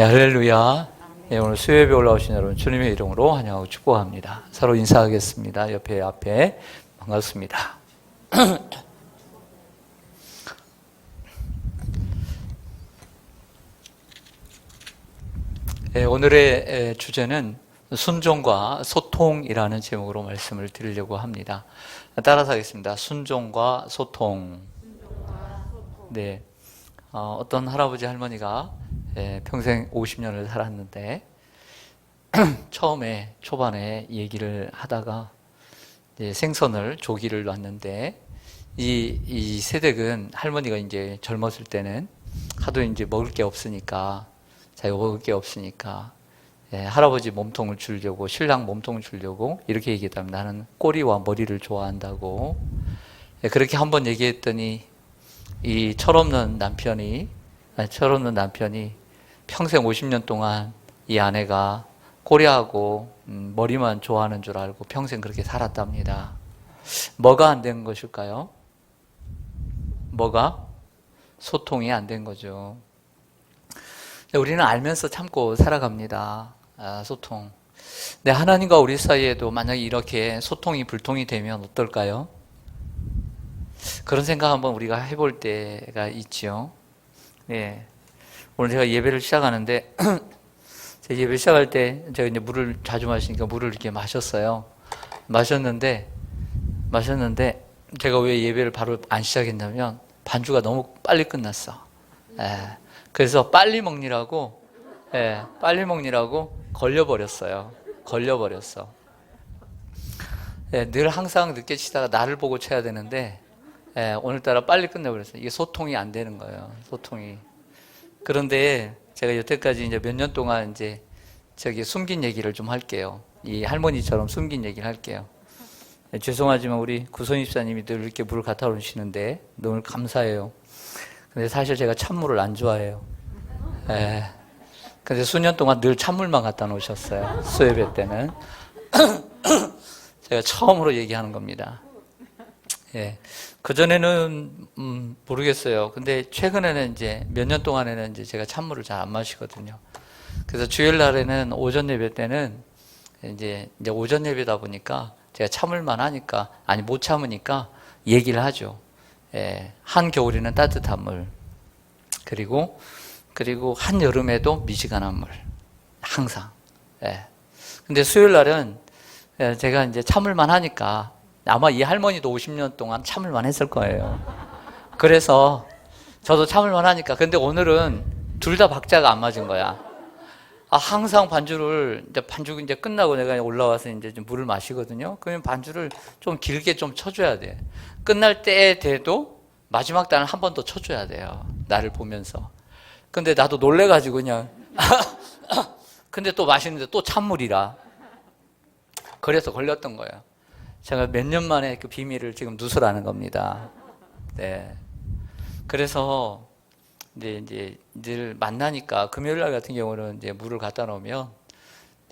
네, 할렐루야. 네, 오늘 수요예배 올라오신 여러분 주님의 이름으로 환영하고 축복합니다. 서로 인사하겠습니다. 옆에 앞에 반갑습니다. 네, 오늘의 주제는 순종과 소통이라는 제목으로 말씀을 드리려고 합니다. 따라서 하겠습니다. 순종과 소통. 네, 어떤 할아버지 할머니가 평생 50년을 살았는데 처음에 초반에 얘기를 하다가 생선을 조기를 놨는데 이 세댁은 할머니가 이제 젊었을 때는 하도 이제 먹을 게 없으니까 자기가 먹을 게 없으니까 할아버지 몸통을 주려고 신랑 몸통을 주려고 이렇게 얘기했다면 나는 꼬리와 머리를 좋아한다고 그렇게 한번 얘기했더니 이 철없는 남편이 평생 50년 동안 이 아내가 꼬리하고 머리만 좋아하는 줄 알고 평생 그렇게 살았답니다. 뭐가 안 된 것일까요? 뭐가? 소통이 안 된 거죠. 우리는 알면서 참고 살아갑니다. 소통. 근데 하나님과 우리 사이에도 만약에 이렇게 소통이 불통이 되면 어떨까요? 그런 생각 한번 우리가 해볼 때가 있지요. 네. 오늘 제가 예배를 시작하는데, 제가 예배 시작할 때 제가 이제 물을 자주 마시니까 물을 이렇게 마셨어요. 마셨는데, 제가 왜 예배를 바로 안 시작했냐면, 반주가 너무 빨리 끝났어. 그래서 빨리 먹느라고 걸려버렸어요. 늘 항상 늦게 치다가 나를 보고 쳐야 되는데, 오늘따라 빨리 끝내버렸어요. 이게 소통이 안 되는 거예요. 소통이. 그런데 제가 여태까지 이제 몇 년 동안 이제 숨긴 얘기를 좀 할게요. 이 할머니처럼 숨긴 얘기를 할게요. 죄송하지만 우리 구선 집사님이 늘 이렇게 물을 갖다 놓으시는데 너무 감사해요. 근데 사실 제가 찬물을 안 좋아해요. 근데 수년 동안 늘 찬물만 갖다 놓으셨어요. 수예배 때는. 제가 처음으로 얘기하는 겁니다. 그전에는, 모르겠어요. 근데 최근에는 이제 몇 년 동안에는 이제 제가 찬물을 잘 안 마시거든요. 그래서 주일 날에는 오전 예배 때는 이제 오전 예배다 보니까 제가 참을만 하니까, 못 참으니까 얘기를 하죠. 한겨울에는 따뜻한 물. 그리고 한여름에도 미지근한 물. 항상. 근데 수요일 날은 제가 이제 참을만 하니까 아마 이 할머니도 50년 동안 참을만 했을 거예요. 그래서 저도 참을만 하니까. 근데 오늘은 둘 다 박자가 안 맞은 거야. 항상 반주 이제 끝나고 내가 올라와서 이제 좀 물을 마시거든요. 그러면 반주를 좀 길게 좀 쳐줘야 돼. 끝날 때 돼도 마지막 단을 한 번 더 쳐줘야 돼요. 나를 보면서. 근데 나도 놀래가지고 그냥. 근데 또 마시는데 또 찬물이라. 그래서 걸렸던 거예요. 제가 몇 년 만에 그 비밀을 지금 누설하는 겁니다. 네. 그래서 이제 늘 만나니까 금요일 날 같은 경우는 이제 물을 갖다 놓으면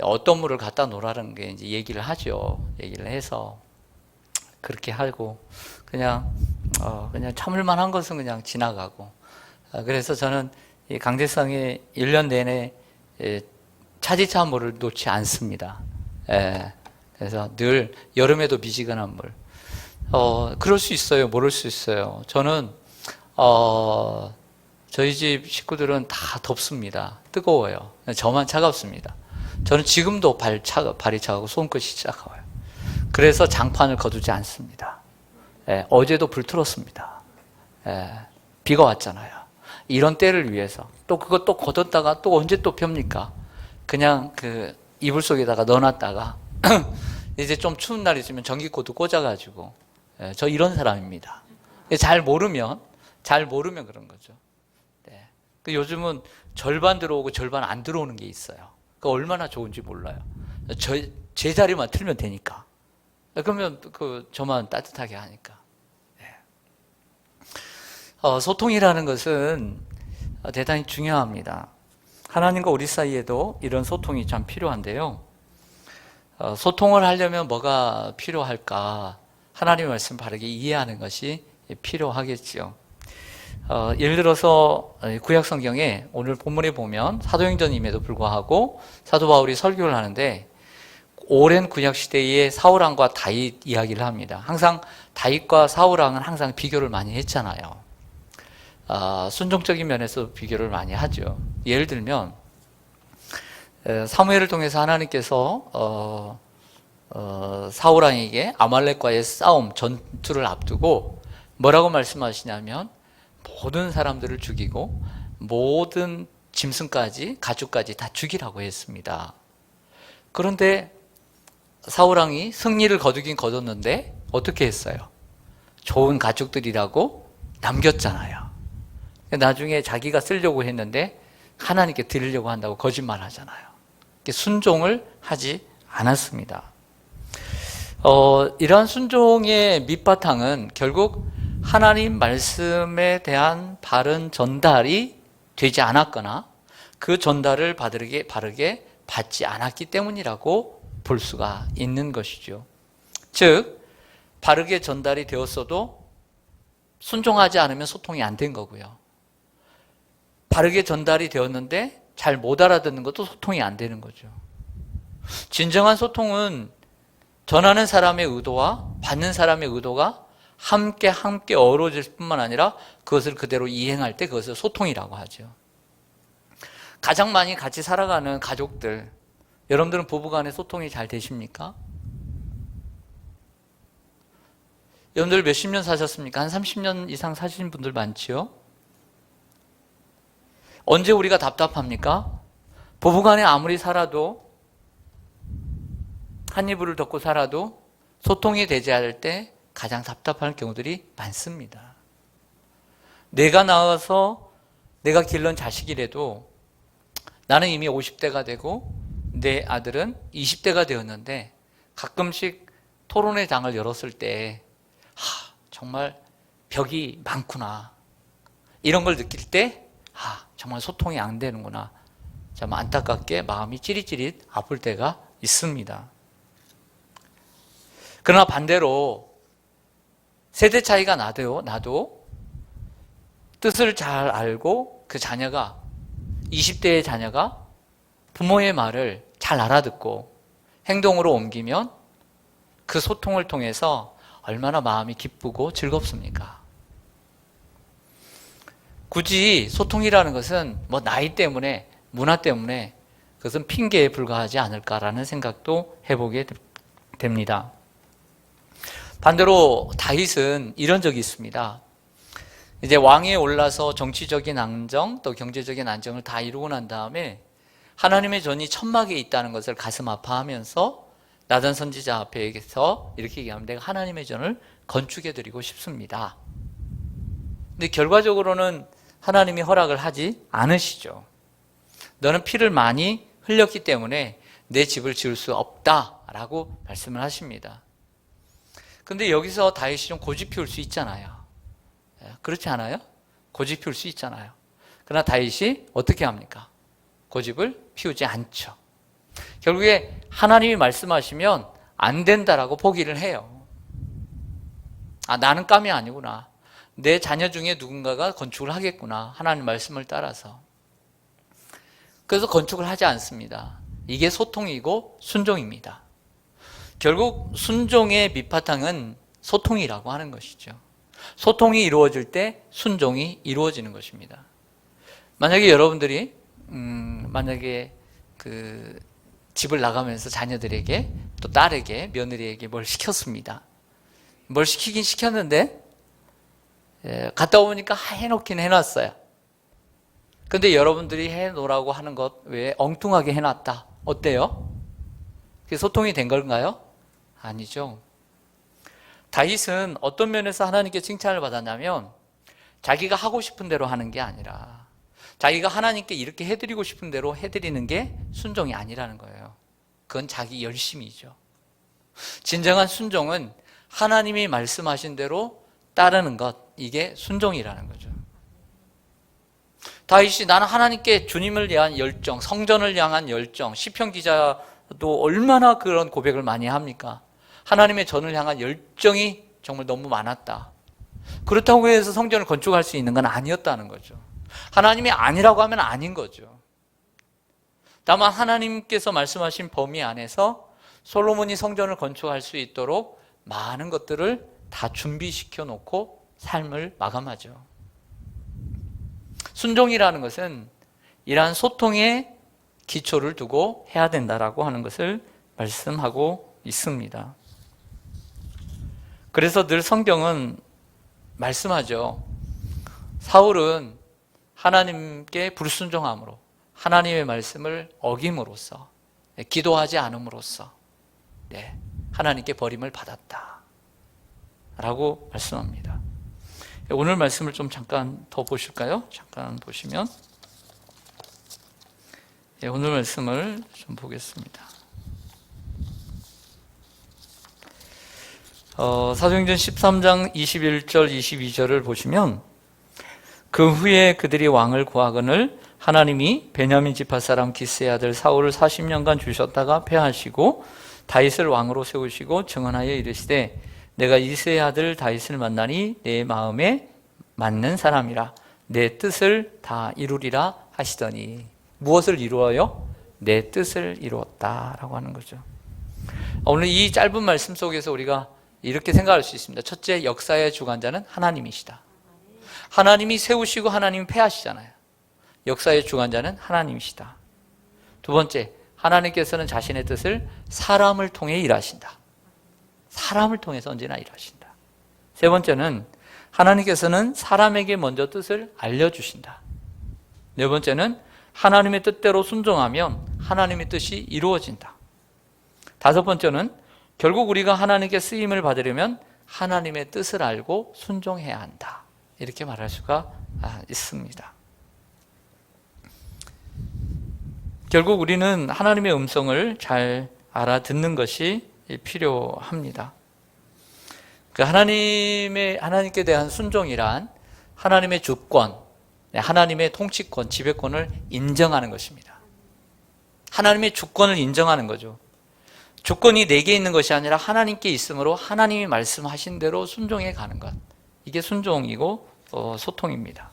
어떤 물을 갖다 놓으라는 게 이제 얘기를 하죠. 얘기를 해서 그렇게 하고 그냥 참을만 한 것은 그냥 지나가고. 그래서 저는 이 강대상에 1년 내내 차디찬 물을 놓지 않습니다. 그래서 늘 여름에도 미지근한 물. 그럴 수 있어요. 모를 수 있어요. 저는 저희 집 식구들은 다 덥습니다. 뜨거워요. 저만 차갑습니다. 저는 지금도 발이 차가고 손끝이 차가워요. 그래서 장판을 거두지 않습니다. 어제도 불 틀었습니다. 비가 왔잖아요. 이런 때를 위해서. 또 그것 또 걷었다가 또 언제 또 펴입니까? 그냥 그 이불 속에다가 넣어놨다가 이제 좀 추운 날 있으면 전기코드 꽂아가지고. 저 이런 사람입니다. 잘 모르면 그런 거죠. 요즘은 절반 들어오고 절반 안 들어오는 게 있어요. 그러니까 얼마나 좋은지 몰라요. 제 자리만 틀면 되니까. 그러면 저만 따뜻하게 하니까. 소통이라는 것은 대단히 중요합니다. 하나님과 우리 사이에도 이런 소통이 참 필요한데요. 소통을 하려면 뭐가 필요할까? 하나님의 말씀 바르게 이해하는 것이 필요하겠죠. 예를 들어서 구약 성경에 오늘 본문에 보면 사도행전임에도 불구하고 사도 바울이 설교를 하는데 오랜 구약 시대의 사울 왕과 다윗 이야기를 합니다. 항상 다윗과 사울 왕은 항상 비교를 많이 했잖아요. 순종적인 면에서 비교를 많이 하죠. 예를 들면 사무엘을 통해서 하나님께서 사울 왕에게 아말렉과의 싸움, 전투를 앞두고 뭐라고 말씀하시냐면 모든 사람들을 죽이고 모든 짐승까지 가축까지 다 죽이라고 했습니다. 그런데 사울 왕이 승리를 거두긴 거뒀는데 어떻게 했어요? 좋은 가축들이라고 남겼잖아요. 나중에 자기가 쓰려고 했는데 하나님께 드리려고 한다고 거짓말 하잖아요. 순종을 하지 않았습니다. 이러한 순종의 밑바탕은 결국 하나님 말씀에 대한 바른 전달이 되지 않았거나 그 전달을 바르게 받지 않았기 때문이라고 볼 수가 있는 것이죠. 즉, 바르게 전달이 되었어도 순종하지 않으면 소통이 안 된 거고요. 바르게 전달이 되었는데 잘 못 알아듣는 것도 소통이 안 되는 거죠. 진정한 소통은 전하는 사람의 의도와 받는 사람의 의도가 함께 어우러질 뿐만 아니라 그것을 그대로 이행할 때 그것을 소통이라고 하죠. 가장 많이 같이 살아가는 가족들, 여러분들은 부부간에 소통이 잘 되십니까? 여러분들 몇십 년 사셨습니까? 한 30년 이상 사신 분들 많지요? 언제 우리가 답답합니까? 부부간에 아무리 살아도 한 이불을 덮고 살아도 소통이 되지 않을 때 가장 답답한 경우들이 많습니다. 내가 낳아서 내가 길른 자식이라도 나는 이미 50대가 되고 내 아들은 20대가 되었는데 가끔씩 토론회 장을 열었을 때 정말 벽이 많구나 이런 걸 느낄 때 정말 소통이 안 되는구나 참 안타깝게 마음이 찌릿찌릿 아플 때가 있습니다. 그러나 반대로 세대 차이가 나도 뜻을 잘 알고 그 자녀가 20대의 자녀가 부모의 말을 잘 알아듣고 행동으로 옮기면 그 소통을 통해서 얼마나 마음이 기쁘고 즐겁습니까? 굳이 소통이라는 것은 뭐 나이 때문에 문화 때문에 그것은 핑계에 불과하지 않을까라는 생각도 해보게 됩니다. 반대로 다윗은 이런 적이 있습니다. 이제 왕위에 올라서 정치적인 안정 또 경제적인 안정을 다 이루고 난 다음에 하나님의 전이 천막에 있다는 것을 가슴 아파하면서 나단 선지자 앞에서 이렇게 얘기합니다. 내가 하나님의 전을 건축해 드리고 싶습니다. 근데 결과적으로는 하나님이 허락을 하지 않으시죠. 너는 피를 많이 흘렸기 때문에 내 집을 지을 수 없다라고 말씀을 하십니다. 근데 여기서 다윗이 좀 고집 피울 수 있잖아요. 그렇지 않아요? 고집 피울 수 있잖아요. 그러나 다윗이 어떻게 합니까? 고집을 피우지 않죠. 결국에 하나님이 말씀하시면 안 된다라고 포기를 해요. 나는 깜이 아니구나. 내 자녀 중에 누군가가 건축을 하겠구나. 하나님 말씀을 따라서. 그래서 건축을 하지 않습니다. 이게 소통이고 순종입니다. 결국 순종의 밑바탕은 소통이라고 하는 것이죠. 소통이 이루어질 때 순종이 이루어지는 것입니다. 만약에 여러분들이 만약에 그 집을 나가면서 자녀들에게 또 딸에게 며느리에게 뭘 시켰습니다. 뭘 시키긴 시켰는데 갔다 오니까 해놓긴 해놨어요. 근데 여러분들이 해놓으라고 하는 것 외에 엉뚱하게 해놨다. 어때요? 그게 소통이 된 건가요? 아니죠. 다윗은 어떤 면에서 하나님께 칭찬을 받았냐면 자기가 하고 싶은 대로 하는 게 아니라 자기가 하나님께 이렇게 해드리고 싶은 대로 해드리는 게 순종이 아니라는 거예요. 그건 자기 열심이죠. 진정한 순종은 하나님이 말씀하신 대로 따르는 것, 이게 순종이라는 거죠. 다윗이 나는 하나님께 주님을 위한 열정, 성전을 향한 열정, 시편 기자도 얼마나 그런 고백을 많이 합니까? 하나님의 전을 향한 열정이 정말 너무 많았다. 그렇다고 해서 성전을 건축할 수 있는 건 아니었다는 거죠. 하나님이 아니라고 하면 아닌 거죠. 다만 하나님께서 말씀하신 범위 안에서 솔로몬이 성전을 건축할 수 있도록 많은 것들을 다 준비시켜 놓고 삶을 마감하죠. 순종이라는 것은 이러한 소통에 기초를 두고 해야 된다라고 하는 것을 말씀하고 있습니다. 그래서 늘 성경은 말씀하죠. 사울은 하나님께 불순종함으로 하나님의 말씀을 어김으로써 기도하지 않음으로써 하나님께 버림을 받았다 라고 말씀합니다. 오늘 말씀을 좀 잠깐 더 보실까요? 잠깐 보시면 오늘 말씀을 좀 보겠습니다. 사도행전 13장 21절 22절을 보시면 그 후에 그들이 왕을 구하거늘 하나님이 베냐민 지파 사람 기스의 아들 사울을 40년간 주셨다가 패하시고 다윗을 왕으로 세우시고 증언하여 이르시되 내가 이새의 아들 다윗을 만나니 내 마음에 맞는 사람이라 내 뜻을 다 이루리라 하시더니 무엇을 이루어요? 내 뜻을 이루었다라고 하는 거죠. 오늘 이 짧은 말씀 속에서 우리가 이렇게 생각할 수 있습니다. 첫째, 역사의 주관자는 하나님이시다. 하나님이 세우시고 하나님이 패하시잖아요. 역사의 주관자는 하나님이시다. 두 번째, 하나님께서는 자신의 뜻을 사람을 통해 일하신다. 사람을 통해서 언제나 일하신다. 세 번째는 하나님께서는 사람에게 먼저 뜻을 알려주신다. 네 번째는 하나님의 뜻대로 순종하면 하나님의 뜻이 이루어진다. 다섯 번째는 결국 우리가 하나님께 쓰임을 받으려면 하나님의 뜻을 알고 순종해야 한다. 이렇게 말할 수가 있습니다. 결국 우리는 하나님의 음성을 잘 알아듣는 것이 필요합니다. 하나님께 대한 순종이란 하나님의 주권, 하나님의 통치권, 지배권을 인정하는 것입니다. 하나님의 주권을 인정하는 거죠. 주권이 내게 있는 것이 아니라 하나님께 있으므로 하나님이 말씀하신 대로 순종해 가는 것. 이게 순종이고 소통입니다.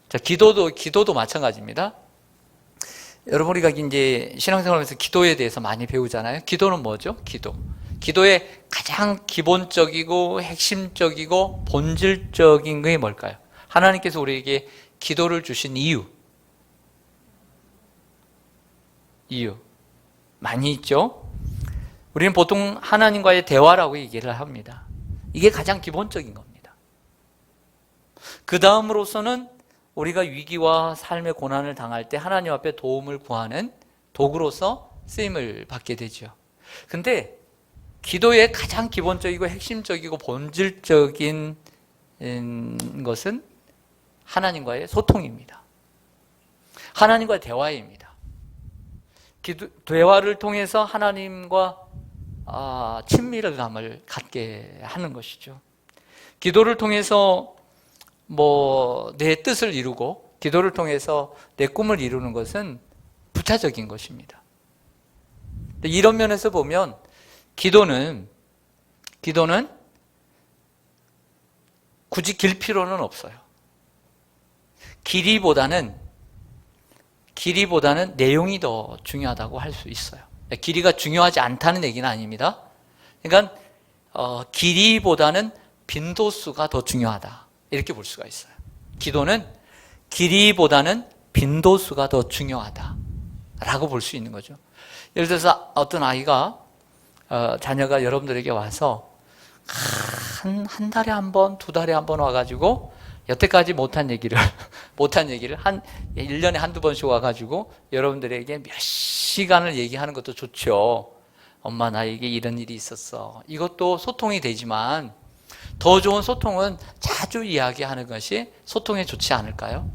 자, 기도도 마찬가지입니다. 여러분, 우리가 이제 신앙생활하면서 기도에 대해서 많이 배우잖아요. 기도는 뭐죠? 기도의 가장 기본적이고 핵심적이고 본질적인 게 뭘까요? 하나님께서 우리에게 기도를 주신 이유 많이 있죠? 우리는 보통 하나님과의 대화라고 얘기를 합니다. 이게 가장 기본적인 겁니다. 그 다음으로서는 우리가 위기와 삶의 고난을 당할 때 하나님 앞에 도움을 구하는 도구로서 쓰임을 받게 되죠. 근데 기도의 가장 기본적이고 핵심적이고 본질적인 것은 하나님과의 소통입니다. 하나님과의 대화입니다. 대화를 통해서 하나님과 친밀감을 갖게 하는 것이죠. 기도를 통해서 내 뜻을 이루고 기도를 통해서 내 꿈을 이루는 것은 부차적인 것입니다. 이런 면에서 보면 기도는 굳이 길 필요는 없어요. 길이보다는 내용이 더 중요하다고 할 수 있어요. 길이가 중요하지 않다는 얘기는 아닙니다. 그러니까 길이보다는 빈도수가 더 중요하다, 이렇게 볼 수가 있어요. 기도는 길이보다는 빈도수가 더 중요하다라고 볼 수 있는 거죠. 예를 들어서 어떤 아이가 자녀가 여러분들에게 와서 한 달에 한 번, 두 달에 한 번 와가지고 여태까지 못한 얘기를 1년에 한두 번씩 와가지고 여러분들에게 몇 시간을 얘기하는 것도 좋죠. 엄마, 나에게 이런 일이 있었어. 이것도 소통이 되지만 더 좋은 소통은 자주 이야기하는 것이 소통에 좋지 않을까요?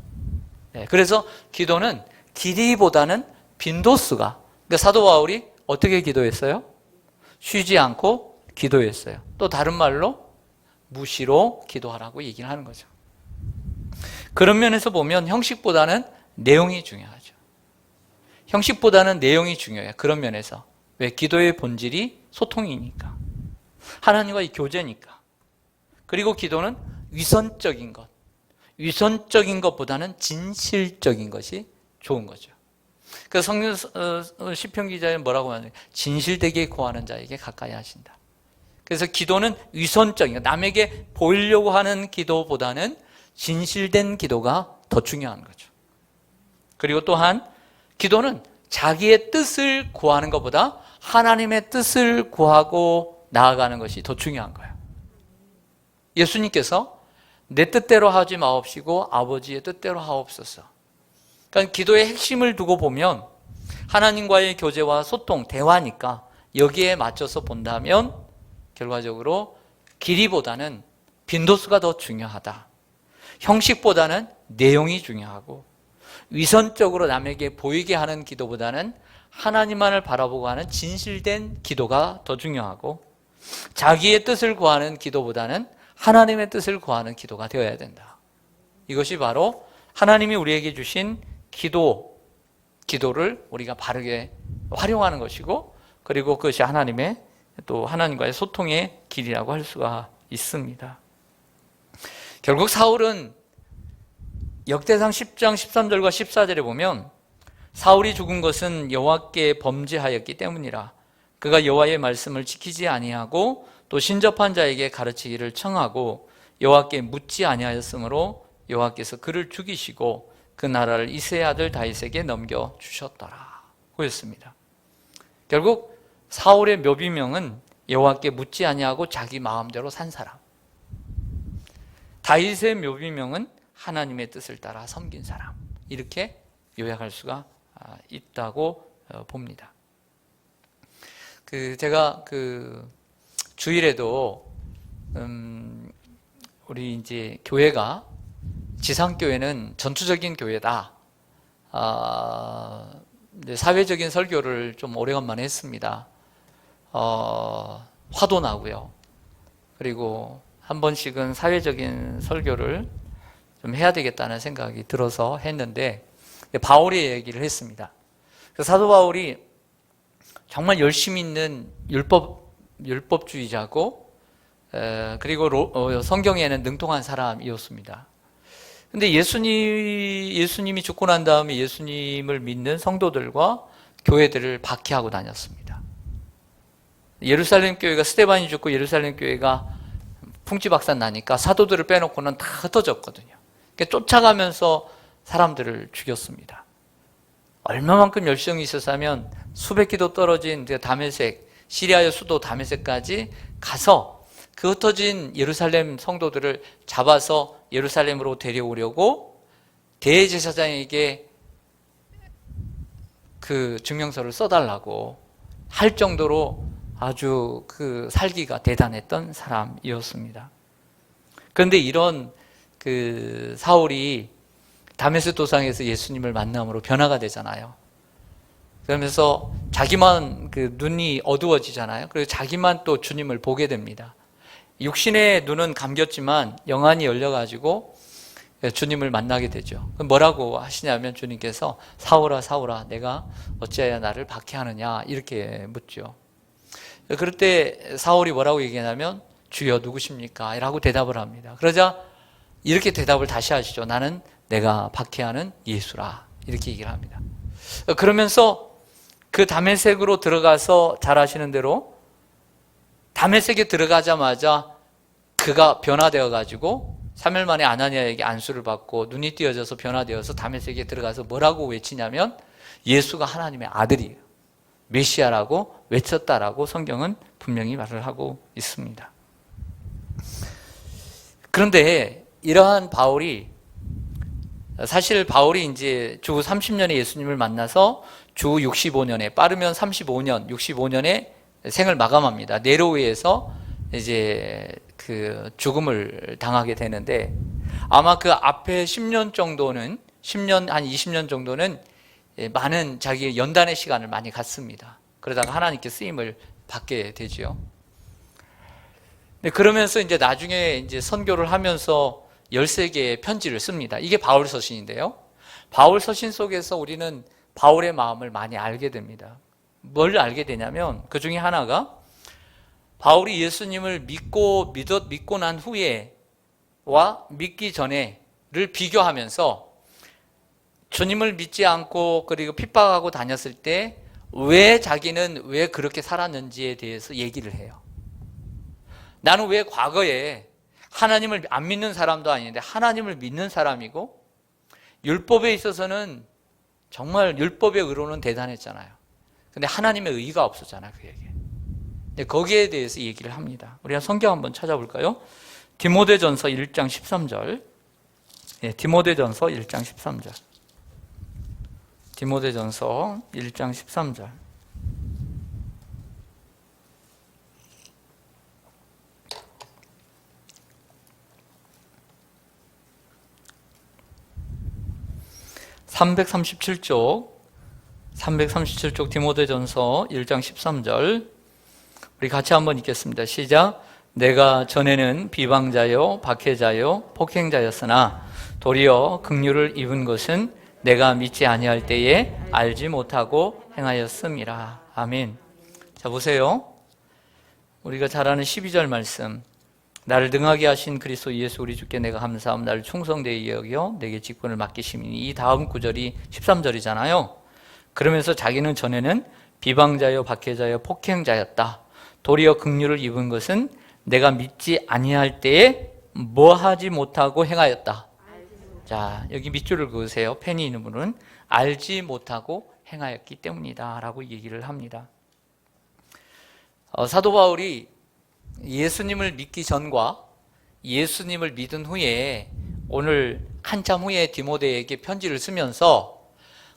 네, 그래서 기도는 길이보다는 빈도수가, 그러니까 사도 바울이 어떻게 기도했어요? 쉬지 않고 기도했어요. 또 다른 말로 무시로 기도하라고 얘기를 하는 거죠. 그런 면에서 보면 형식보다는 내용이 중요하죠. 형식보다는 내용이 중요해요. 그런 면에서. 왜? 기도의 본질이 소통이니까. 하나님과의 교제니까. 그리고 기도는 위선적인 것. 위선적인 것보다는 진실적인 것이 좋은 거죠. 그 성경 시편 기자는 뭐라고 하냐면 진실되게 구하는 자에게 가까이 하신다. 그래서 기도는 위선적인, 남에게 보이려고 하는 기도보다는 진실된 기도가 더 중요한 거죠. 그리고 또한 기도는 자기의 뜻을 구하는 것보다 하나님의 뜻을 구하고 나아가는 것이 더 중요한 거예요. 예수님께서 내 뜻대로 하지 마옵시고 아버지의 뜻대로 하옵소서. 그러니까 기도의 핵심을 두고 보면 하나님과의 교제와 소통, 대화니까 여기에 맞춰서 본다면 결과적으로 길이보다는 빈도수가 더 중요하다. 형식보다는 내용이 중요하고 위선적으로 남에게 보이게 하는 기도보다는 하나님만을 바라보고 하는 진실된 기도가 더 중요하고 자기의 뜻을 구하는 기도보다는 하나님의 뜻을 구하는 기도가 되어야 된다. 이것이 바로 하나님이 우리에게 주신 기도를 우리가 바르게 활용하는 것이고 그리고 그것이 하나님과의 소통의 길이라고 할 수가 있습니다. 결국 사울은 역대상 10장 13절과 14절에 보면 사울이 죽은 것은 여호와께 범죄하였기 때문이라. 그가 여호와의 말씀을 지키지 아니하고 또 신접한 자에게 가르치기를 청하고 여호와께 묻지 아니하였으므로 여호와께서 그를 죽이시고 그 나라를 이새의 아들 다윗에게 넘겨주셨더라. 그랬습니다. 결국 사울의 묘비명은 여호와께 묻지 아니하고 자기 마음대로 산 사람. 다윗의 묘비명은 하나님의 뜻을 따라 섬긴 사람. 이렇게 요약할 수가 있다고 봅니다. 제가 주일에도 우리 이제 교회가 지상교회는 전투적인 교회다. 사회적인 설교를 좀 오래간만에 했습니다. 화도 나고요. 그리고 한 번씩은 사회적인 설교를 좀 해야 되겠다는 생각이 들어서 했는데 바울의 얘기를 했습니다. 사도 바울이 정말 열심히 있는 율법주의자고 그리고 성경에는 능통한 사람이었습니다. 근데 예수님이 죽고 난 다음에 예수님을 믿는 성도들과 교회들을 박해하고 다녔습니다. 예루살렘 교회가 스데반이 죽고 예루살렘 교회가 풍지박산 나니까 사도들을 빼놓고는 다 흩어졌거든요. 그러니까 쫓아가면서 사람들을 죽였습니다. 얼마만큼 열정이 있었으면 수백 킬로 떨어진 다메섹, 시리아의 수도 다메섹까지 가서 그 흩어진 예루살렘 성도들을 잡아서 예루살렘으로 데려오려고 대제사장에게 그 증명서를 써달라고 할 정도로 아주 그 살기가 대단했던 사람이었습니다. 그런데 이런 사울이 다메섹 도상에서 예수님을 만남으로 변화가 되잖아요. 그러면서 자기만 눈이 어두워지잖아요. 그래서 자기만 또 주님을 보게 됩니다. 육신의 눈은 감겼지만 영안이 열려가지고 주님을 만나게 되죠. 뭐라고 하시냐면 주님께서 사울아 사울아 내가 어찌하여 나를 박해하느냐 이렇게 묻죠. 그럴 때 사울이 뭐라고 얘기하냐면 주여 누구십니까? 라고 대답을 합니다. 그러자 이렇게 대답을 다시 하시죠. 나는 내가 박해하는 예수라 이렇게 얘기를 합니다. 그러면서 그 다메섹으로 들어가서 잘 아시는 대로 다메섹에 들어가자마자 그가 변화되어 가지고 3일 만에 아나니아에게 안수를 받고 눈이 띄어져서 변화되어서 다메섹에 들어가서 뭐라고 외치냐면 예수가 하나님의 아들이에요. 메시아라고 외쳤다라고 성경은 분명히 말을 하고 있습니다. 그런데 이러한 사실 바울이 이제 주 30년에 예수님을 만나서 주 65년에 빠르면 35년, 65년에 생을 마감합니다. 네로에서 이제 그 죽음을 당하게 되는데 아마 그 앞에 10년 정도는 한 20년 정도는 많은 자기의 연단의 시간을 많이 갖습니다. 그러다가 하나님께 쓰임을 받게 되죠. 그러면서 이제 나중에 이제 선교를 하면서 13개의 편지를 씁니다. 이게 바울 서신인데요. 바울 서신 속에서 우리는 바울의 마음을 많이 알게 됩니다. 뭘 알게 되냐면 그 중에 하나가 바울이 예수님을 믿고 난 후에와 믿기 전에를 비교하면서 주님을 믿지 않고 그리고 핍박하고 다녔을 때 자기는 왜 그렇게 살았는지에 대해서 얘기를 해요. 나는 왜 과거에 하나님을 안 믿는 사람도 아닌데 하나님을 믿는 사람이고 율법에 있어서는 정말 율법의 의로는 대단했잖아요. 근데 하나님의 의가 없었잖아요, 그에게. 근데 거기에 대해서 얘기를 합니다. 우리가 성경 한번 찾아볼까요? 디모데전서 1장 13절. 디모데전서 1장 13절. 디모데전서 1장 13절. (337쪽) 디모데전서 1장 13절 우리 같이 한번 읽겠습니다. 시작. 내가 전에는 비방자요 박해자요 폭행자였으나 도리어 긍휼을 입은 것은 내가 믿지 아니할 때에 알지 못하고 행하였음이라. 아멘. 자, 보세요. 우리가 잘 아는 12절 말씀. 나를 능하게 하신 그리스도 예수 우리 주께 내가 감사함 나를 충성되이 여겨 내게 직분을 맡기심이니. 이 다음 구절이 13절이잖아요. 그러면서 자기는 전에는 비방자요 박해자요 폭행자였다. 도리어 긍휼을 입은 것은 내가 믿지 아니할 때에 뭐 하지 못하고 행하였다. 자, 여기 밑줄을 그으세요. 펜이 있는 분은 알지 못하고 행하였기 때문이다 라고 얘기를 합니다. 사도 바울이 예수님을 믿기 전과 예수님을 믿은 후에 오늘 한참 후에 디모데에게 편지를 쓰면서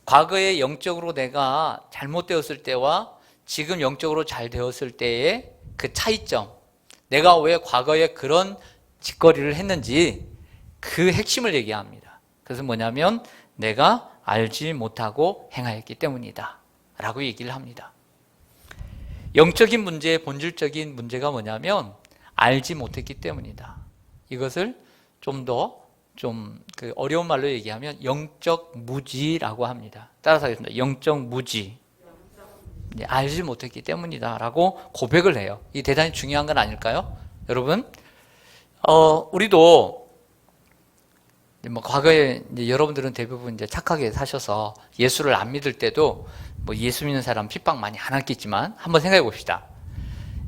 과거에 영적으로 내가 잘못되었을 때와 지금 영적으로 잘 되었을 때의 그 차이점, 내가 왜 과거에 그런 짓거리를 했는지 그 핵심을 얘기합니다. 그래서 뭐냐면 내가 알지 못하고 행하였기 때문이다 라고 얘기를 합니다. 영적인 문제의 본질적인 문제가 뭐냐면 알지 못했기 때문이다. 이것을 좀 더 그 어려운 말로 얘기하면 영적 무지라고 합니다. 따라서 하겠습니다. 영적 무지. 알지 못했기 때문이다 라고 고백을 해요. 이게 대단히 중요한 건 아닐까요? 여러분, 우리도 과거에 이제 여러분들은 대부분 이제 착하게 사셔서 예수를 안 믿을 때도 예수 믿는 사람 핍박 많이 안 했겠지만 한번 생각해 봅시다.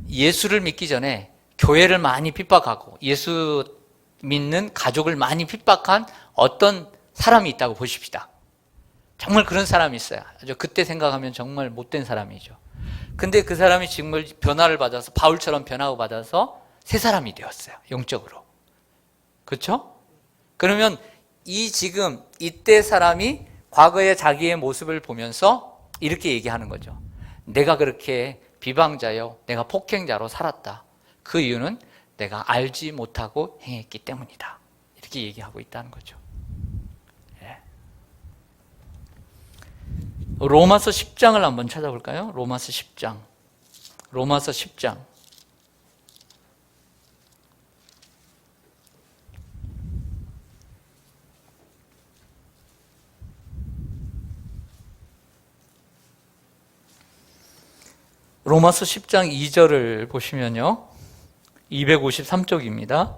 예수를 믿기 전에 교회를 많이 핍박하고 예수 믿는 가족을 많이 핍박한 어떤 사람이 있다고 보십시다. 정말 그런 사람이 있어요. 그때 생각하면 정말 못된 사람이죠. 근데 그 사람이 정말 변화를 받아서 바울처럼 변화를 받아서 새 사람이 되었어요. 영적으로. 그렇죠? 그러면 지금 이때 사람이 과거의 자기의 모습을 보면서 이렇게 얘기하는 거죠. 내가 그렇게 비방자요, 내가 폭행자로 살았다. 그 이유는 내가 알지 못하고 행했기 때문이다. 이렇게 얘기하고 있다는 거죠. 예. 로마서 10장을 한번 찾아볼까요? 로마서 10장. 로마서 10장. 로마서 10장 2절을 보시면요. 253쪽입니다.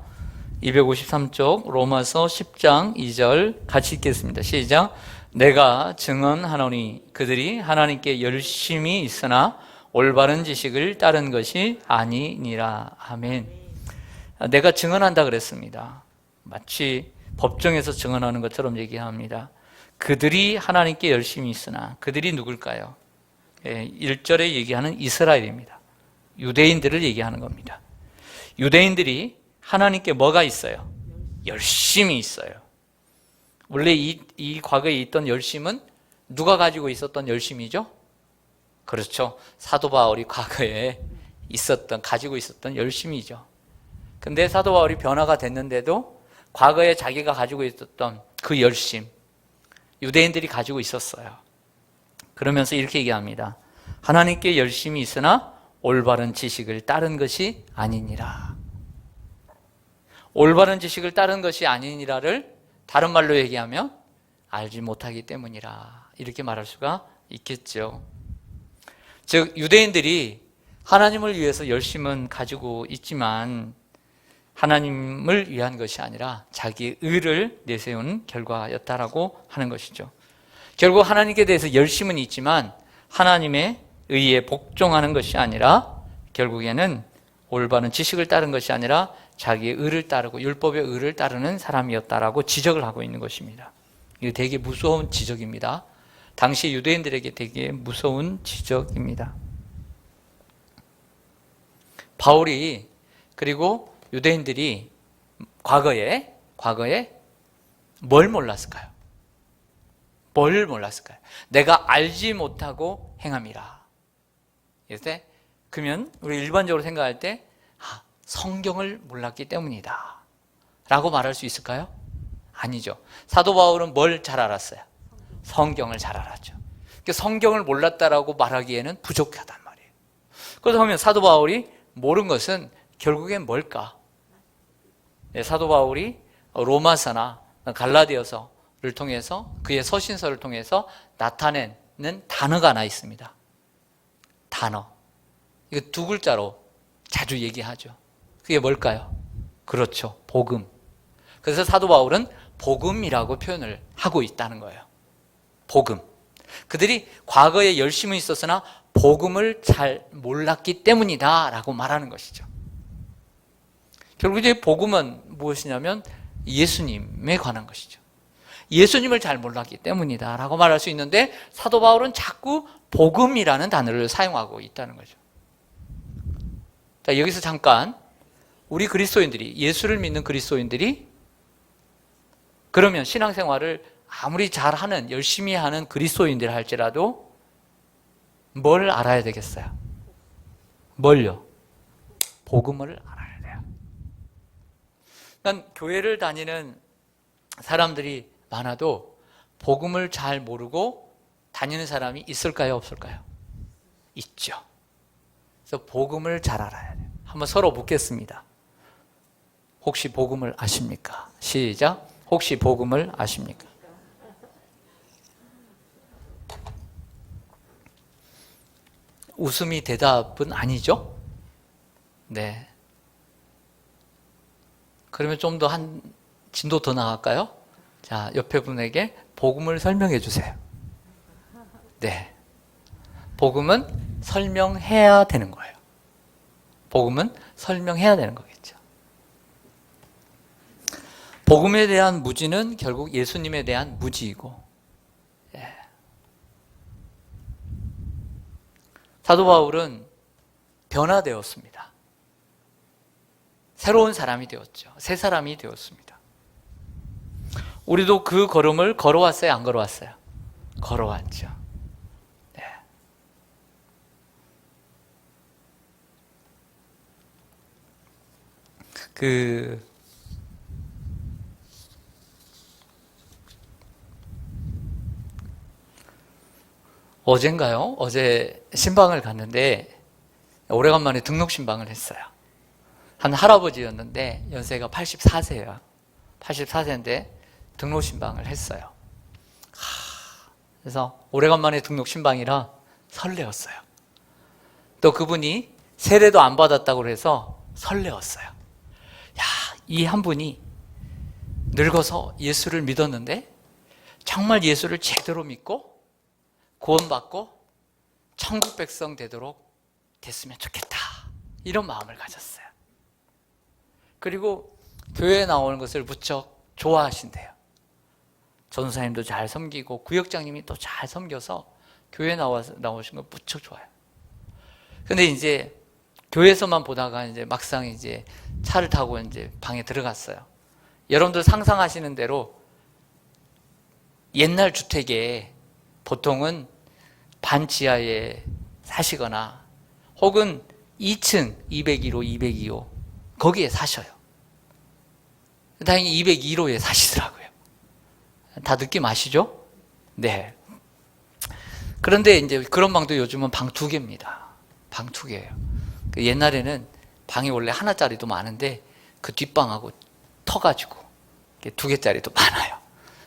253쪽 로마서 10장 2절 같이 읽겠습니다. 시작. 내가 증언하노니 그들이 하나님께 열심히 있으나 올바른 지식을 따른 것이 아니니라. 아멘. 내가 증언한다 그랬습니다. 마치 법정에서 증언하는 것처럼 얘기합니다. 그들이 하나님께 열심히 있으나 그들이 누굴까요? 1절에 얘기하는 이스라엘입니다. 유대인들을 얘기하는 겁니다. 유대인들이 하나님께 뭐가 있어요? 열심히 있어요. 원래 이 과거에 있던 열심은 누가 가지고 있었던 열심이죠? 그렇죠. 사도 바울이 과거에 가지고 있었던 열심이죠. 근데 사도 바울이 변화가 됐는데도 과거에 자기가 가지고 있었던 그 열심, 유대인들이 가지고 있었어요. 그러면서 이렇게 얘기합니다. 하나님께 열심히 있으나 올바른 지식을 따른 것이 아니니라. 올바른 지식을 따른 것이 아니니라를 다른 말로 얘기하면 알지 못하기 때문이라. 이렇게 말할 수가 있겠죠. 즉 유대인들이 하나님을 위해서 열심은 가지고 있지만 하나님을 위한 것이 아니라 자기의 의를 내세운 결과였다라고 하는 것이죠. 결국 하나님께 대해서 열심은 있지만 하나님의 의에 복종하는 것이 아니라 결국에는 올바른 지식을 따른 것이 아니라 자기의 의를 따르고 율법의 의를 따르는 사람이었다라고 지적을 하고 있는 것입니다. 이거 되게 무서운 지적입니다. 당시 유대인들에게 되게 무서운 지적입니다. 바울이 그리고 유대인들이 과거에 뭘 몰랐을까요? 뭘 몰랐을까요? 내가 알지 못하고 행함이라. 그러면 우리 일반적으로 생각할 때 성경을 몰랐기 때문이다 라고 말할 수 있을까요? 아니죠. 사도 바울은 뭘 잘 알았어요? 성경을 잘 알았죠. 그러니까 성경을 몰랐다라고 말하기에는 부족하단 말이에요. 그래서 하면 사도 바울이 모른 것은 결국엔 뭘까? 사도 바울이 로마서나 갈라디아서를 통해서 그의 서신서를 통해서 나타내는 단어가 하나 있습니다. 단어. 이거 두 글자로 자주 얘기하죠. 그게 뭘까요? 그렇죠. 복음. 그래서 사도 바울은 복음이라고 표현을 하고 있다는 거예요. 복음. 그들이 과거에 열심히 있었으나 복음을 잘 몰랐기 때문이다 라고 말하는 것이죠. 결국 이제 복음은 무엇이냐면 예수님에 관한 것이죠. 예수님을 잘 몰랐기 때문이다 라고 말할 수 있는데 사도 바울은 자꾸 복음이라는 단어를 사용하고 있다는 거죠. 자, 여기서 잠깐 우리 그리스도인들이, 예수를 믿는 그리스도인들이 그러면 신앙생활을 아무리 잘하는, 열심히 하는 그리스도인들 할지라도 뭘 알아야 되겠어요? 뭘요? 복음을 알아야 돼요. 난 교회를 다니는 사람들이 많아도 복음을 잘 모르고 다니는 사람이 있을까요? 없을까요? 있죠. 그래서 복음을 잘 알아야 돼요. 한번 서로 묻겠습니다. 혹시 복음을 아십니까? 시작. 혹시 복음을 아십니까? 웃음이 대답은 아니죠? 네. 그러면 좀 더 한 진도 더 나갈까요? 자, 옆에 분에게 복음을 설명해 주세요. 네. 복음은 설명해야 되는 거예요. 복음은 설명해야 되는 거겠죠. 복음에 대한 무지는 결국 예수님에 대한 무지이고, 예. 사도 바울은 변화되었습니다. 새로운 사람이 되었죠. 새 사람이 되었습니다. 우리도 그 걸음을 걸어왔어요? 안 걸어왔어요? 걸어왔죠. 네. 어젠가요? 어제 신방을 갔는데 오래간만에 등록 신방을 했어요. 한 할아버지였는데 연세가 84세예요. 84세인데 등록 신방을 했어요. 그래서 오래간만에 등록 신방이라 설레었어요. 또 그분이 세례도 안 받았다고 해서 설레었어요. 야, 이 한 분이 늙어서 예수를 믿었는데 정말 예수를 제대로 믿고 구원받고 천국 백성 되도록 됐으면 좋겠다. 이런 마음을 가졌어요. 그리고 교회에 나오는 것을 무척 좋아하신대요. 전사님도 잘 섬기고 구역장님이 또 잘 섬겨서 교회에 나오신 거 무척 좋아요. 근데 이제 교회에서만 보다가 이제 막상 이제 차를 타고 이제 방에 들어갔어요. 여러분들 상상하시는 대로 옛날 주택에 보통은 반 지하에 사시거나 혹은 2층 201호, 202호 거기에 사셔요. 다행히 202호에 사시더라고요. 다 느낌 아시죠? 네. 그런데 이제 그런 방도 요즘은 방 2개입니다. 방 2개예요. 옛날에는 방이 원래 하나짜리도 많은데 그 뒷방하고 터가지고 2개짜리도 많아요.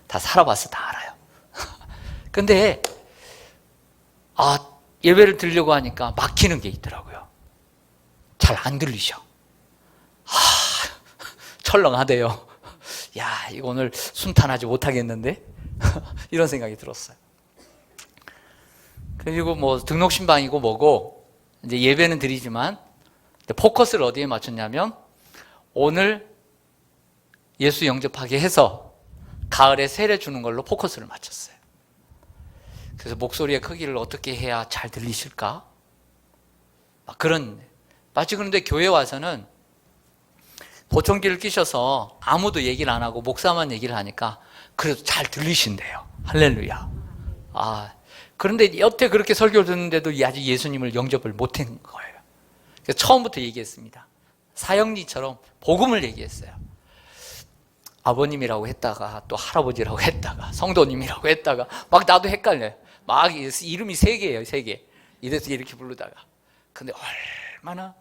다 살아봐서 다 알아요. 근데 예배를 드리려고 하니까 막히는 게 있더라고요. 잘 안 들리셔. 철렁하대요. 야, 이거 오늘 순탄하지 못하겠는데? 이런 생각이 들었어요. 그리고 뭐 등록신방이고 뭐고 이제 예배는 드리지만 포커스를 어디에 맞췄냐면 오늘 예수 영접하게 해서 가을에 세례 주는 걸로 포커스를 맞췄어요. 그래서 목소리의 크기를 어떻게 해야 잘 들리실까? 막 그런, 마치 그런데 교회 와서는 보청기를 끼셔서 아무도 얘기를 안 하고 목사만 얘기를 하니까 그래도 잘 들리신대요. 할렐루야. 그런데 여태 그렇게 설교를 듣는데도 아직 예수님을 영접을 못한 거예요. 그래서 처음부터 얘기했습니다. 사형리처럼 복음을 얘기했어요. 아버님이라고 했다가 또 할아버지라고 했다가 성도님이라고 했다가 막 나도 헷갈려요. 막 이름이 3개예요, 3개. 이래서 이렇게 부르다가. 근데 얼마나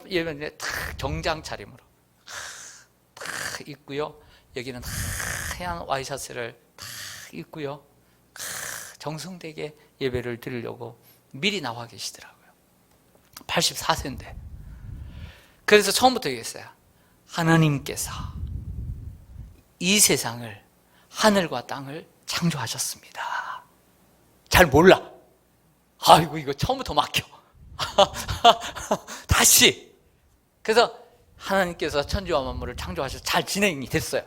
예배는 탁 정장 차림으로 탁 입고요. 여기는 하얀 와이셔츠를 탁 입고요. 정성되게 예배를 드리려고 미리 나와 계시더라고요. 84세인데. 그래서 처음부터 얘기했어요. 하나님께서 이 세상을, 하늘과 땅을 창조하셨습니다. 잘 몰라. 아이고, 이거 처음부터 막혀. 다시. 그래서 하나님께서 천지와 만물을 창조하셔서 잘 진행이 됐어요.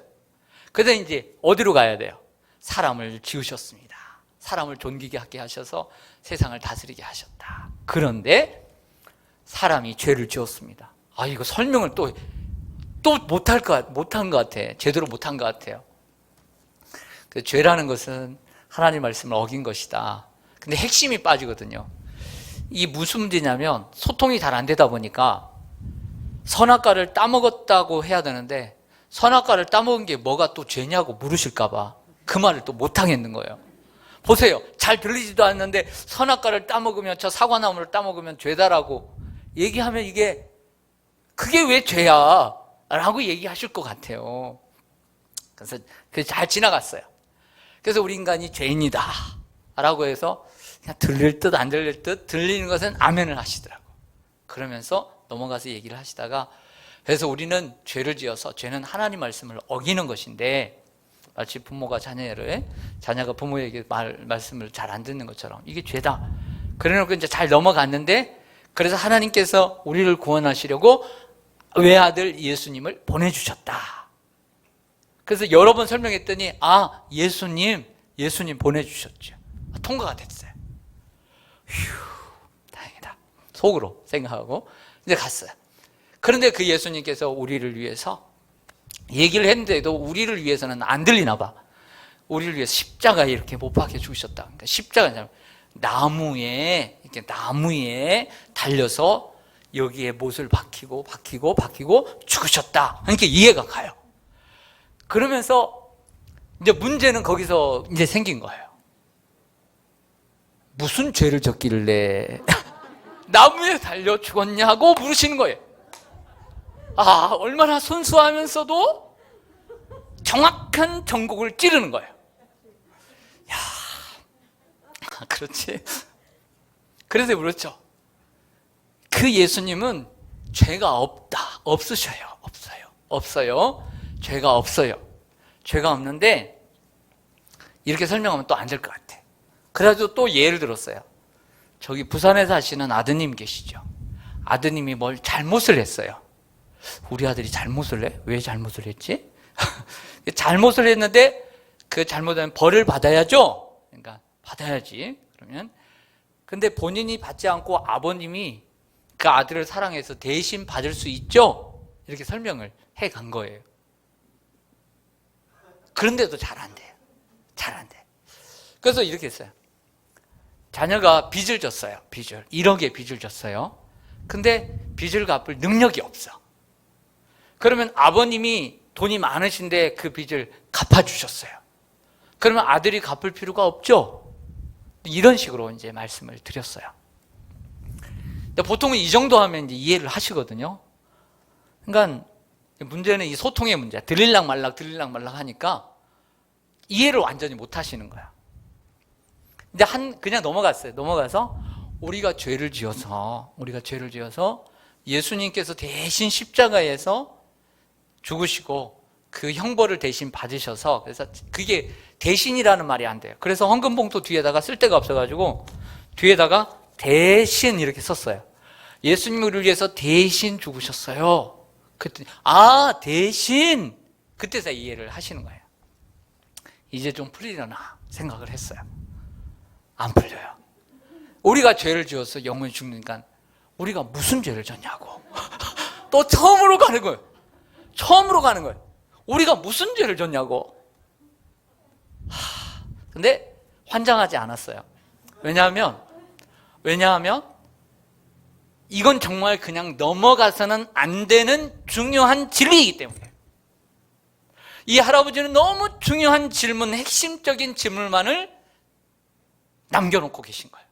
그래서 이제 어디로 가야 돼요? 사람을 지으셨습니다. 사람을 존귀게 하게 하셔서 세상을 다스리게 하셨다. 그런데 사람이 죄를 지었습니다. 이거 설명을 또 못한 것 같아. 제대로 못한 것 같아요. 그 죄라는 것은 하나님 말씀을 어긴 것이다. 근데 핵심이 빠지거든요. 이게 무슨 문제냐면 소통이 잘 안 되다 보니까 선악과를 따먹었다고 해야 되는데 선악과를 따먹은 게 뭐가 또 죄냐고 물으실까 봐 그 말을 또 못하겠는 거예요. 보세요. 잘 들리지도 않는데 선악과를 따먹으면, 저 사과나무를 따먹으면 죄다라고 얘기하면 그게 왜 죄야? 라고 얘기하실 것 같아요. 그래서 잘 지나갔어요. 그래서 우리 인간이 죄인이다 라고 해서 그냥 들릴 듯 안 들릴 듯, 들리는 것은 아멘을 하시더라고. 그러면서 넘어가서 얘기를 하시다가, 그래서 우리는 죄를 지어서, 죄는 하나님 말씀을 어기는 것인데, 마치 부모가 자녀가 부모에게 말씀을 잘 안 듣는 것처럼 이게 죄다. 그래놓고 이제 잘 넘어갔는데, 그래서 하나님께서 우리를 구원하시려고 외아들 예수님을 보내주셨다. 그래서 여러 번 설명했더니 예수님 보내주셨죠. 통과가 됐어요. 휴, 다행이다. 속으로 생각하고 이제 갔어요. 그런데 그 예수님께서 우리를 위해서 얘기를 했는데도 우리를 위해서는 안 들리나 봐. 우리를 위해서 십자가에 이렇게 못 박혀 죽으셨다. 그러니까 십자가 나무에 달려서 여기에 못을 박히고 죽으셨다. 그러니까 이해가 가요. 그러면서 이제 문제는 거기서 이제 생긴 거예요. 무슨 죄를 졌길래 나무에 달려 죽었냐고 물으시는 거예요. 얼마나 순수하면서도 정확한 정곡을 찌르는 거예요. 야, 그렇지. 그래서 물었죠. 그 예수님은 죄가 없으셔요. 없어요. 죄가 없어요. 죄가 없는데 이렇게 설명하면 또 안 될 것 같아. 그래가지고 또 예를 들었어요. 저기 부산에 사시는 아드님 계시죠. 아드님이 뭘 잘못을 했어요. 우리 아들이 잘못을 해? 왜 잘못을 했지? 잘못을 했는데 그 잘못하면 벌을 받아야죠. 그러니까 받아야지. 그러면 근데 본인이 받지 않고 아버님이 그 아들을 사랑해서 대신 받을 수 있죠? 이렇게 설명을 해 간 거예요. 그런데도 잘 안 돼요. 잘 안 돼. 그래서 이렇게 했어요. 자녀가 빚을 졌어요. 1억의 빚을 졌어요. 근데 빚을 갚을 능력이 없어. 그러면 아버님이 돈이 많으신데 그 빚을 갚아주셨어요. 그러면 아들이 갚을 필요가 없죠? 이런 식으로 이제 말씀을 드렸어요. 보통은 이 정도 하면 이제 이해를 하시거든요. 그러니까 문제는 이 소통의 문제야. 들릴락 말락 하니까 이해를 완전히 못 하시는 거야. 이제 그냥 넘어갔어요. 넘어가서 우리가 죄를 지어서 예수님께서 대신 십자가에서 죽으시고 그 형벌을 대신 받으셔서, 그래서 그게 대신이라는 말이 안 돼요. 그래서 헌금봉투 뒤에다가 쓸 데가 없어가지고 뒤에다가 대신 이렇게 썼어요. 예수님을 위해서 대신 죽으셨어요. 그랬더니 대신, 그때서 이해를 하시는 거예요. 이제 좀 풀리려나 생각을 했어요. 안 풀려요. 우리가 죄를 지어서 영원히 죽으니까 우리가 무슨 죄를 졌냐고. 또 처음으로 가는 거예요. 처음으로 가는 거예요. 우리가 무슨 죄를 졌냐고. 근데 환장하지 않았어요. 왜냐하면 이건 정말 그냥 넘어가서는 안 되는 중요한 진리이기 때문에. 이 할아버지는 너무 중요한 질문, 핵심적인 질문만을 남겨놓고 계신 거예요.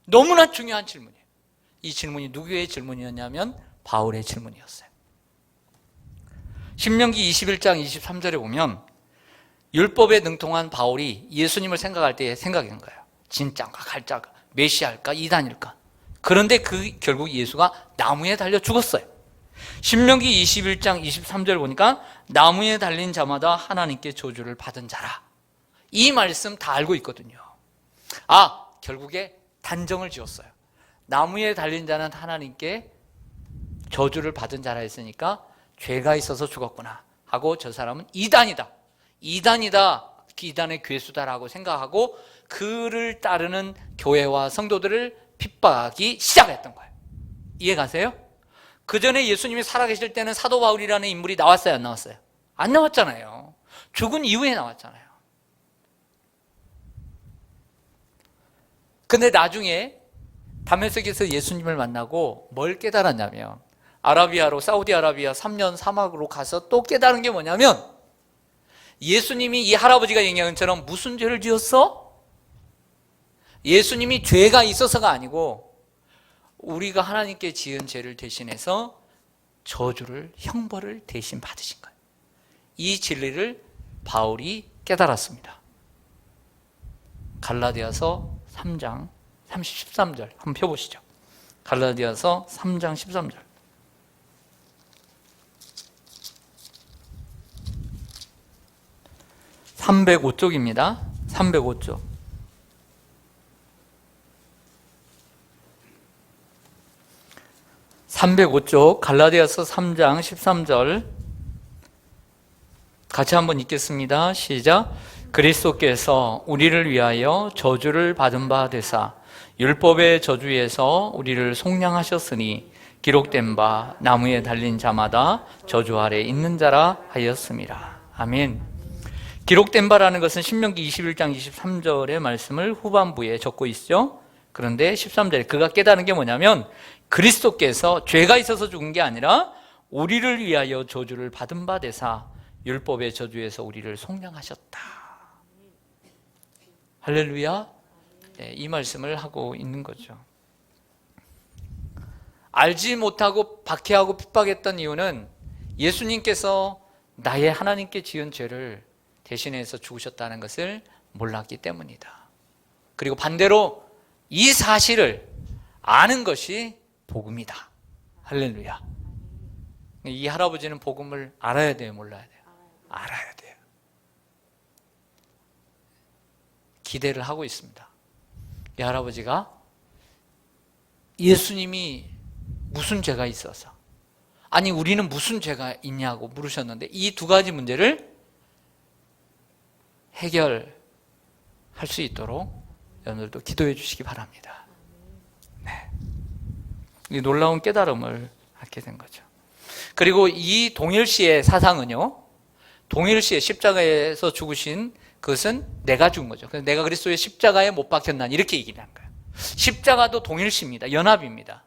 너무나 중요한 질문이에요. 이 질문이 누구의 질문이었냐면 바울의 질문이었어요. 신명기 21장 23절에 보면 율법에 능통한 바울이 예수님을 생각할 때 생각한 거예요. 진짜인가 가짜인가, 메시아일까 이단일까. 그런데 결국 예수가 나무에 달려 죽었어요. 신명기 21장 23절 보니까 나무에 달린 자마다 하나님께 저주를 받은 자라. 이 말씀 다 알고 있거든요. 결국에 단정을 지었어요. 나무에 달린 자는 하나님께 저주를 받은 자라 했으니까 죄가 있어서 죽었구나 하고, 저 사람은 이단이다, 이단의 괴수다라고 생각하고 그를 따르는 교회와 성도들을 핍박하기 시작했던 거예요. 이해가세요? 그 전에 예수님이 살아계실 때는 사도 바울이라는 인물이 나왔어요, 안 나왔어요? 안 나왔잖아요. 죽은 이후에 나왔잖아요. 근데 나중에 다메섹에서 예수님을 만나고 뭘 깨달았냐면, 아라비아로, 사우디아라비아 3년 사막으로 가서 또 깨달은 게 뭐냐면, 예수님이 이 할아버지가 얘기한 것처럼 무슨 죄를 지었어? 예수님이 죄가 있어서가 아니고 우리가 하나님께 지은 죄를 대신해서 저주를, 형벌을 대신 받으신 거예요. 이 진리를 바울이 깨달았습니다. 갈라디아서 3장 13절 한번 펴보시죠. 갈라디아서 3장 13절. (305쪽입니다) 305쪽. (305쪽) 갈라디아서 3장 13절 같이 한번 읽겠습니다. 시작. 그리스도께서 우리를 위하여 저주를 받은 바 되사 율법의 저주에서 우리를 속량하셨으니 기록된 바 나무에 달린 자마다 저주 아래 있는 자라 하였습니다. 아멘. 기록된 바라는 것은 신명기 21장 23절의 말씀을 후반부에 적고 있죠. 그런데 13절에 그가 깨달은 게 뭐냐면, 그리스도께서 죄가 있어서 죽은 게 아니라 우리를 위하여 저주를 받은 바 되사 율법의 저주에서 우리를 속량하셨다. 할렐루야. 네, 이 말씀을 하고 있는 거죠. 알지 못하고 박해하고 핍박했던 이유는 예수님께서 나의 하나님께 지은 죄를 대신해서 죽으셨다는 것을 몰랐기 때문이다. 그리고 반대로 이 사실을 아는 것이 복음이다. 할렐루야. 이 할아버지는 복음을 알아야 돼요, 몰라야 돼요? 알아야 돼요. 기대를 하고 있습니다. 이 할아버지가 예수님이 무슨 죄가 있어서, 아니 우리는 무슨 죄가 있냐고 물으셨는데, 이 두 가지 문제를 해결할 수 있도록 여러분들도 기도해 주시기 바랍니다. 네. 이 놀라운 깨달음을 갖게 된 거죠. 그리고 이 동일시의 사상은요, 동일시의 십자가에서 죽으신 그것은 내가 죽은 거죠. 그래서 내가 그리스도의 십자가에 못 박혔나니 이렇게 얘기를 한 거예요. 십자가도 동일시입니다. 연합입니다.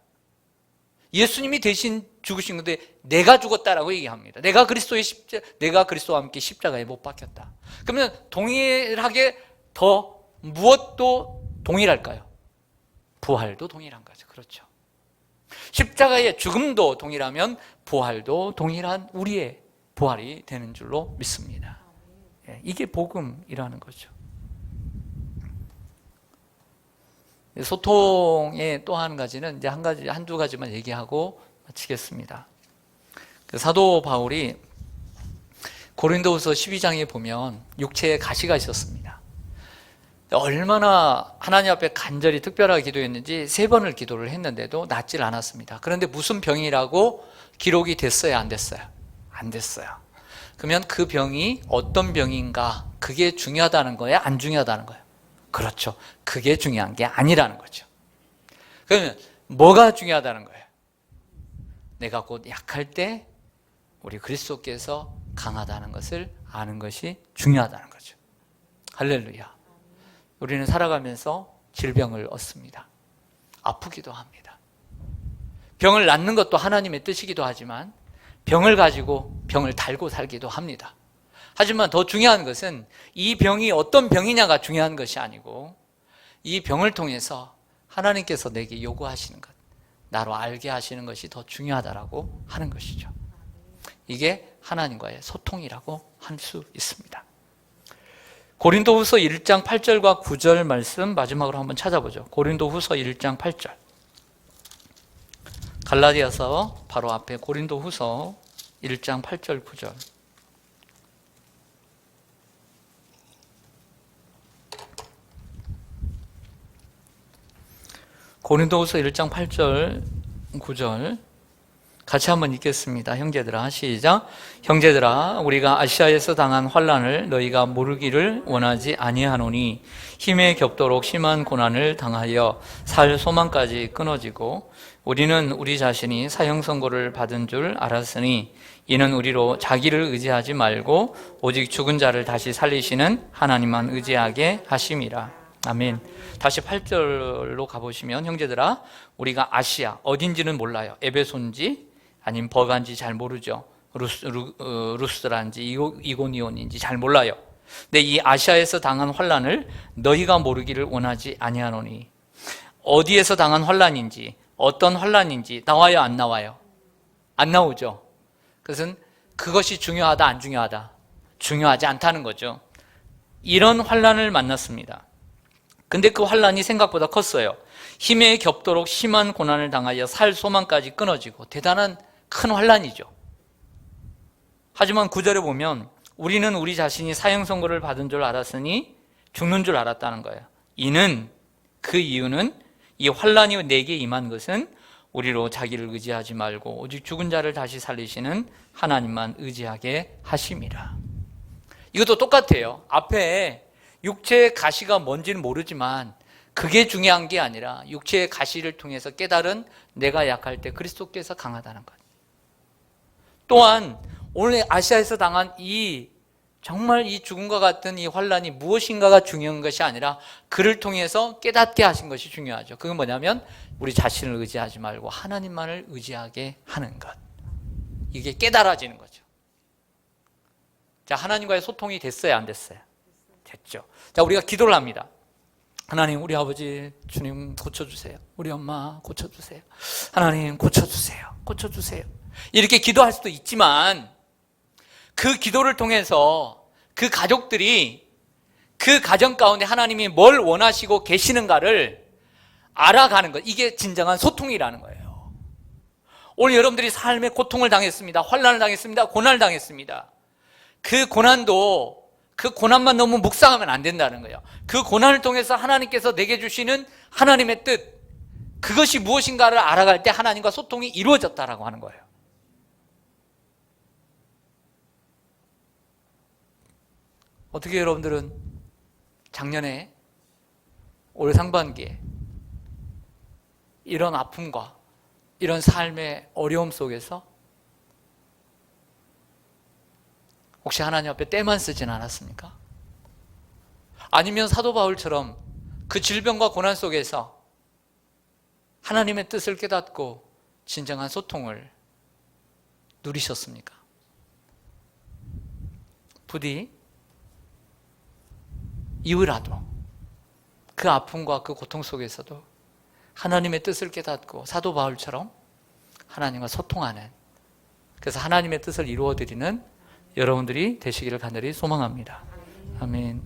예수님이 대신 죽으신 건데 내가 죽었다라고 얘기합니다. 내가 그리스도와 함께 십자가에 못 박혔다. 그러면 동일하게 더 무엇도 동일할까요? 부활도 동일한 거죠. 그렇죠. 십자가의 죽음도 동일하면 부활도 동일한 우리의 부활이 되는 줄로 믿습니다. 이게 복음이라는 거죠. 소통의 또 한 가지는 이제 한두 가지만 얘기하고 마치겠습니다. 그 사도 바울이 고린도후서 12장에 보면 육체에 가시가 있었습니다. 얼마나 하나님 앞에 간절히 특별하게 기도했는지 3번을 기도를 했는데도 낫질 않았습니다. 그런데 무슨 병이라고 기록이 됐어요? 안 됐어요? 안 됐어요. 그러면 그 병이 어떤 병인가, 그게 중요하다는 거예요? 안 중요하다는 거예요? 그렇죠. 그게 중요한 게 아니라는 거죠. 그러면 뭐가 중요하다는 거예요? 내가 곧 약할 때 우리 그리스도께서 강하다는 것을 아는 것이 중요하다는 거죠. 할렐루야. 우리는 살아가면서 질병을 얻습니다. 아프기도 합니다. 병을 낫는 것도 하나님의 뜻이기도 하지만 병을 가지고 병을 달고 살기도 합니다. 하지만 더 중요한 것은 이 병이 어떤 병이냐가 중요한 것이 아니고 이 병을 통해서 하나님께서 내게 요구하시는 것, 나로 알게 하시는 것이 더 중요하다라고 하는 것이죠. 이게 하나님과의 소통이라고 할 수 있습니다. 고린도후서 1장 8절과 9절 말씀 마지막으로 한번 찾아보죠. 고린도후서 1장 8절. 갈라디아서 바로 앞에 고린도후서 1장 8절 9절. 고린도후서 1장 8절 9절 같이 한번 읽겠습니다. 형제들아, 시작. 형제들아, 우리가 아시아에서 당한 환난을 너희가 모르기를 원하지 아니하노니 힘에 겹도록 심한 고난을 당하여 살 소망까지 끊어지고 우리는 우리 자신이 사형 선고를 받은 줄 알았으니 이는 우리로 자기를 의지하지 말고 오직 죽은 자를 다시 살리시는 하나님만 의지하게 하심이라. 아멘. 다시 8절로 가보시면 형제들아, 우리가 아시아 어딘지는 몰라요. 에베소인지 아니면 버가인지 잘 모르죠. 루스드라인지 이고니온인지 잘 몰라요. 근데 이 아시아에서 당한 환난을 너희가 모르기를 원하지 아니하노니 어디에서 당한 환난인지 어떤 환난인지 나와요, 안 나와요? 안 나오죠. 그것은 그것이 중요하다, 안 중요하다? 중요하지 않다는 거죠. 이런 환난을 만났습니다. 근데 그 환난이 생각보다 컸어요. 힘에 겹도록 심한 고난을 당하여 살 소망까지 끊어지고 대단한 큰 환난이죠. 하지만 9절에 보면 우리는 우리 자신이 사형 선고를 받은 줄 알았으니 죽는 줄 알았다는 거예요. 그 이유는 이 환난이 내게 임한 것은 우리로 자기를 의지하지 말고 오직 죽은 자를 다시 살리시는 하나님만 의지하게 하심이라. 이것도 똑같아요. 앞에 육체의 가시가 뭔지는 모르지만 그게 중요한 게 아니라 육체의 가시를 통해서 깨달은 내가 약할 때 그리스도께서 강하다는 것. 또한 오늘 아시아에서 당한 정말 이 죽음과 같은 이 환난이 무엇인가가 중요한 것이 아니라 그를 통해서 깨닫게 하신 것이 중요하죠. 그건 뭐냐면 우리 자신을 의지하지 말고 하나님만을 의지하게 하는 것. 이게 깨달아지는 거죠. 자, 하나님과의 소통이 됐어요, 안 됐어요? 됐죠. 자, 우리가 기도를 합니다. 하나님, 우리 아버지 주님 고쳐주세요. 우리 엄마 고쳐주세요. 하나님 고쳐주세요. 고쳐주세요. 이렇게 기도할 수도 있지만 그 기도를 통해서 그 가족들이 그 가정 가운데 하나님이 뭘 원하시고 계시는가를 알아가는 것, 이게 진정한 소통이라는 거예요. 오늘 여러분들이 삶에 고통을 당했습니다. 환난을 당했습니다. 고난을 당했습니다. 그 고난만 너무 묵상하면 안 된다는 거예요. 그 고난을 통해서 하나님께서 내게 주시는 하나님의 뜻, 그것이 무엇인가를 알아갈 때 하나님과 소통이 이루어졌다라고 하는 거예요. 어떻게 여러분들은 작년에 올 상반기에 이런 아픔과 이런 삶의 어려움 속에서 혹시 하나님 앞에 때만 쓰진 않았습니까? 아니면 사도 바울처럼 그 질병과 고난 속에서 하나님의 뜻을 깨닫고 진정한 소통을 누리셨습니까? 부디 이후라도 그 아픔과 그 고통 속에서도 하나님의 뜻을 깨닫고 사도 바울처럼 하나님과 소통하는, 그래서 하나님의 뜻을 이루어드리는 여러분들이 되시기를 간절히 소망합니다. 아멘.